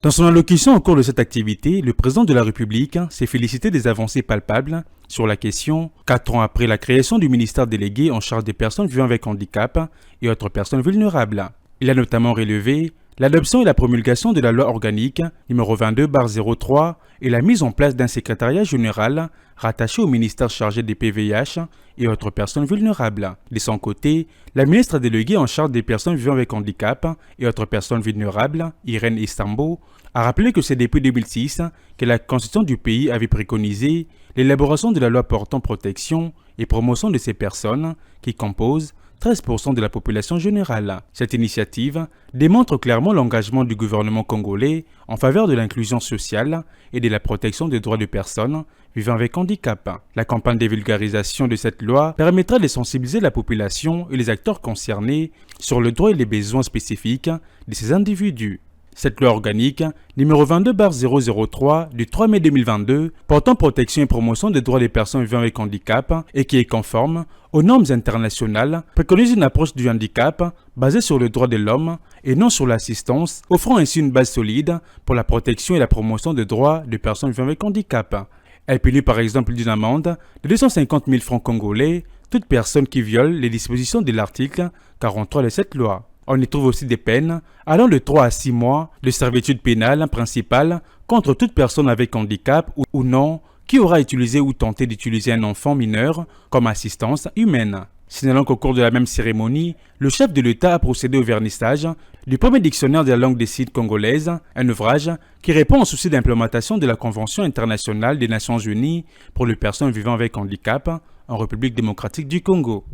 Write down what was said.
Dans son allocution au cours de cette activité, le président de la République s'est félicité des avancées palpables sur la question 4 ans après la création du ministère délégué en charge des personnes vivant avec handicap et autres personnes vulnérables. Il a notamment relevé l'adoption et la promulgation de la loi organique numéro 22/03 et la mise en place d'un secrétariat général rattaché au ministère chargé des PVH et autres personnes vulnérables. De son côté, la ministre déléguée en charge des personnes vivant avec handicap et autres personnes vulnérables, Irène Istanbul, a rappelé que c'est depuis 2006 que la Constitution du pays avait préconisé l'élaboration de la loi portant protection et promotion de ces personnes qui composent 13% de la population générale. Cette initiative démontre clairement l'engagement du gouvernement congolais en faveur de l'inclusion sociale et de la protection des droits des personnes vivant avec handicap. La campagne de vulgarisation de cette loi permettra de sensibiliser la population et les acteurs concernés sur le droit et les besoins spécifiques de ces individus. Cette loi organique, numéro 22/003 du 3 mai 2022, portant protection et promotion des droits des personnes vivant avec handicap et qui est conforme aux normes internationales, préconise une approche du handicap basée sur le droit de l'homme et non sur l'assistance, offrant ainsi une base solide pour la protection et la promotion des droits des personnes vivant avec handicap. Elle punit par exemple d'une amende de 250 000 francs congolais toute personne qui viole les dispositions de l'article 43 de cette loi. On y trouve aussi des peines allant de 3 à 6 mois de servitude pénale principale contre toute personne avec handicap ou non qui aura utilisé ou tenté d'utiliser un enfant mineur comme assistance humaine. Signalant qu'au cours de la même cérémonie, le chef de l'État a procédé au vernissage du premier dictionnaire de la langue des signes congolaise, un ouvrage qui répond au souci d'implémentation de la Convention internationale des Nations Unies pour les personnes vivant avec handicap en République démocratique du Congo.